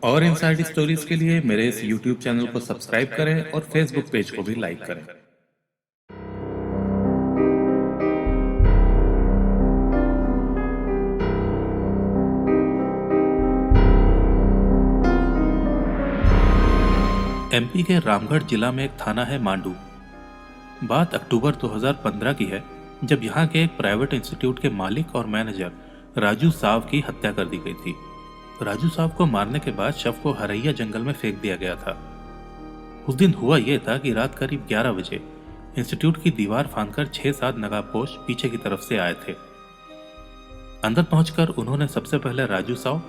और inside stories के लिए मेरे इस यूट्यूब चैनल को सब्सक्राइब करें और फेसबुक पेज को भी लाइक करें। एमपी के रामगढ़ जिला में एक थाना है मांडू। बात अक्टूबर 2015 की है, जब यहाँ के एक प्राइवेट इंस्टीट्यूट के मालिक और मैनेजर राजू साव की हत्या कर दी गई थी। राजू साव को मारने के बाद शव को हरैया जंगल में फेंक दिया गया था। उस दिन हुआ यह था कि रात करीब 11 बजे इंस्टीट्यूट की दीवार फांदकर 6-7 नकाबपोश पीछे की तरफ से आए थे। अंदर पहुंचकर उन्होंने सबसे पहले राजू साव,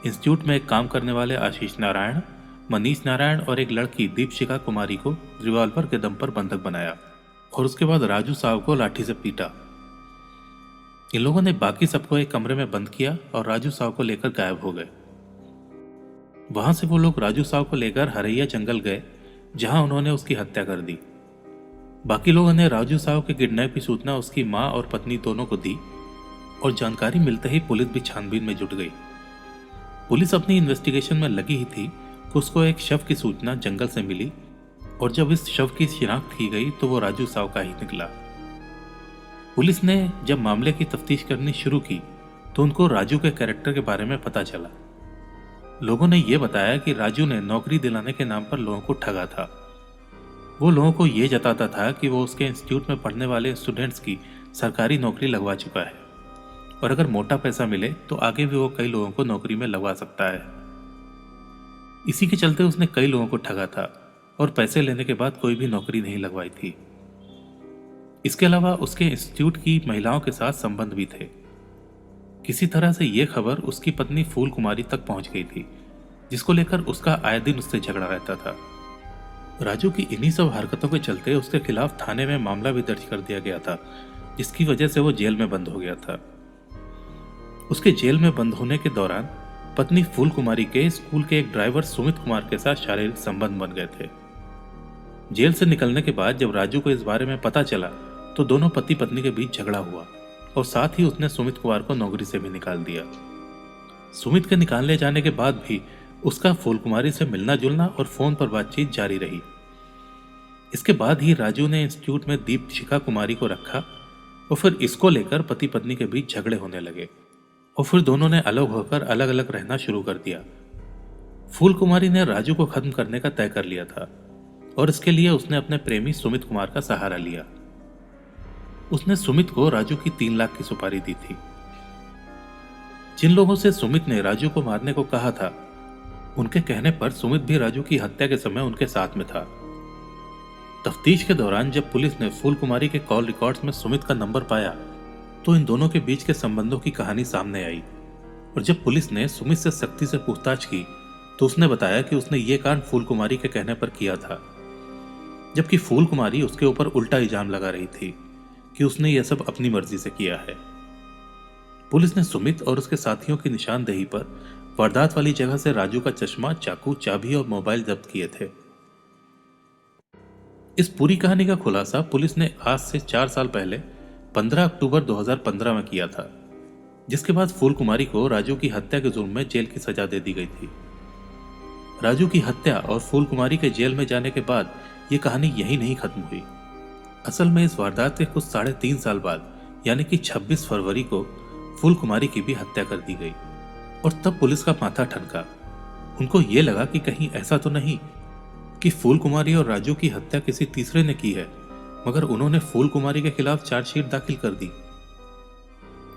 इंस्टीट्यूट में एक काम करने वाले आशीष नारायण, मनीष नारायण और एक लड़की दीपशिखा कुमारी को रिवॉल्वर के दम पर बंधक बनाया और उसके बाद राजू साव को लाठी से पीटा। इन लोगों ने बाकी सबको एक कमरे में बंद किया और राजू साव को लेकर गायब हो गए। वहां से वो लोग राजू साव को लेकर हरैया जंगल गए, जहां उन्होंने उसकी हत्या कर दी। बाकी लोगों ने राजू साव के किडनैप की सूचना उसकी मां और पत्नी दोनों को दी और जानकारी मिलते ही पुलिस भी छानबीन में जुट गई। पुलिस अपनी इन्वेस्टिगेशन में लगी ही थी कि उसको एक शव की सूचना जंगल से मिली और जब इस शव की शिनाख्त की गई तो वो राजू साव का ही निकला। पुलिस ने जब मामले की तफ्तीश करनी शुरू की तो उनको राजू के कैरेक्टर के बारे में पता चला। लोगों ने यह बताया कि राजू ने नौकरी दिलाने के नाम पर लोगों को ठगा था। वो लोगों को यह जताता था कि वो उसके इंस्टीट्यूट में पढ़ने वाले स्टूडेंट्स की सरकारी नौकरी लगवा चुका है और अगर मोटा पैसा मिले तो आगे भी वो कई लोगों को नौकरी में लगवा सकता है। इसी के चलते उसने कई लोगों को ठगा था और पैसे लेने के बाद कोई भी नौकरी नहीं लगवाई थी। इसके अलावा उसके इंस्टीट्यूट की महिलाओं के साथ संबंध भी थे। किसी तरह से यह खबर उसकी पत्नी फूल कुमारी तक पहुंच गई थी, जिसको लेकर उसका आए दिन उससे झगड़ा रहता था। राजू की इन्हीं सब हरकतों के चलते उसके खिलाफ थाने में मामला भी दर्ज कर दिया गया था, जिसकी वजह से वो जेल में बंद हो गया था। उसके जेल में बंद होने के दौरान पत्नी फूल कुमारी के स्कूल के एक ड्राइवर सुमित कुमार के साथ शारीरिक संबंध बन गए थे। जेल से निकलने के बाद जब राजू को इस बारे में पता चला तो दोनों पति पत्नी के बीच झगड़ा हुआ और साथ ही उसने सुमित कुमार को नौकरी से भी निकाल दिया। सुमित के निकालने जाने के बाद भी उसका फूल कुमारी से मिलना जुलना और फोन पर बातचीत जारी रही। इसके बाद ही राजू ने इंस्टीट्यूट में दीपशिखा कुमारी को रखा और फिर इसको लेकर पति पत्नी के बीच झगड़े होने लगे और फिर दोनों ने अलग होकर अलग अलग रहना शुरू कर दिया। फूल कुमारी ने राजू को खत्म करने का तय कर लिया था और इसके लिए उसने अपने प्रेमी सुमित कुमार का सहारा लिया। उसने सुमित को राजू की 3 लाख की सुपारी दी थी। जिन लोगों से सुमित ने राजू को मारने को कहा था, उनके कहने पर सुमित भी राजू की हत्या के समय उनके साथ में था। तफ्तीश के दौरान जब पुलिस ने फूल कुमारी के कॉल रिकॉर्ड्स में सुमित का नंबर पाया तो इन दोनों के बीच के संबंधों की कहानी सामने आई और जब पुलिस ने सुमित से सख्ती से पूछताछ की तो उसने बताया कि उसने ये कांड फूल कुमारी के कहने पर किया था, जबकि फूल कुमारी उसके ऊपर उल्टा इल्जाम लगा रही थी कि उसने यह सब अपनी मर्जी से किया है। पुलिस ने सुमित और उसके साथियों की निशानदेही पर वारदात वाली जगह से राजू का चश्मा, चाकू, चाबी और मोबाइल जब्त किए थे। इस पूरी कहानी का खुलासा पुलिस ने आज से 4 साल पहले 15 अक्टूबर 2015 में किया था, जिसके बाद फूल कुमारी को राजू की हत्या के जुर्म में जेल की सजा दे दी गई थी। राजू की हत्या और फूल कुमारी के जेल में जाने के बाद यह कहानी यही नहीं खत्म हुई। असल में इस वारदात के कुछ 3.5 साल बाद यानी कि 26 फरवरी को फूल कुमारी की भी हत्या कर दी गई और तब पुलिस का माथा ठनका। उनको ये लगा कि कहीं ऐसा तो नहीं कि फूल कुमारी और राजू की हत्या किसी तीसरे ने की है, मगर उन्होंने फूल कुमारी के खिलाफ चार्जशीट दाखिल कर दी।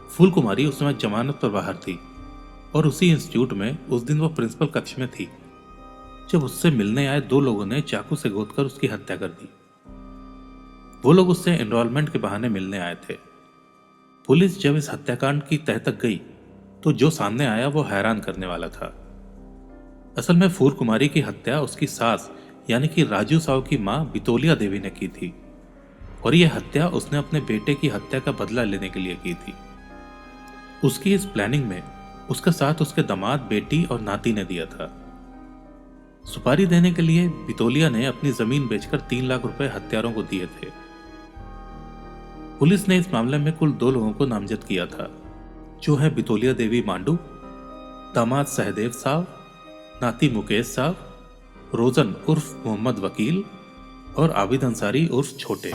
फूल कुमारी उस समय जमानत पर बाहर थी और उसी इंस्टीट्यूट में उस दिन वो प्रिंसिपल कक्ष में थी जब उससे मिलने आए 2 लोगों ने चाकू से गोदकर उसकी हत्या कर दी। वो लोग उससे एनरोलमेंट के बहाने मिलने आए थे। पुलिस जब इस हत्याकांड की तह तक गई तो जो सामने आया वो हैरान करने वाला था। असल में फूल कुमारी की हत्या उसकी सास यानी कि राजू साव की मां बितोलिया देवी ने की थी और यह हत्या उसने अपने बेटे की हत्या का बदला लेने के लिए की थी। उसकी इस प्लानिंग में उसका साथ उसके दामाद, बेटी और नाती ने दिया था। सुपारी देने के लिए बितोलिया ने अपनी जमीन बेचकर 3 लाख रुपए हत्यारों को दिए थे। पुलिस ने इस मामले में कुल 2 लोगों को नामजद किया था, जो है बितोलिया देवी मांडू, दामाद सहदेव साव नाती मुकेश साहब, रोजन उर्फ मोहम्मद वकील और आबिद अंसारी उर्फ छोटे।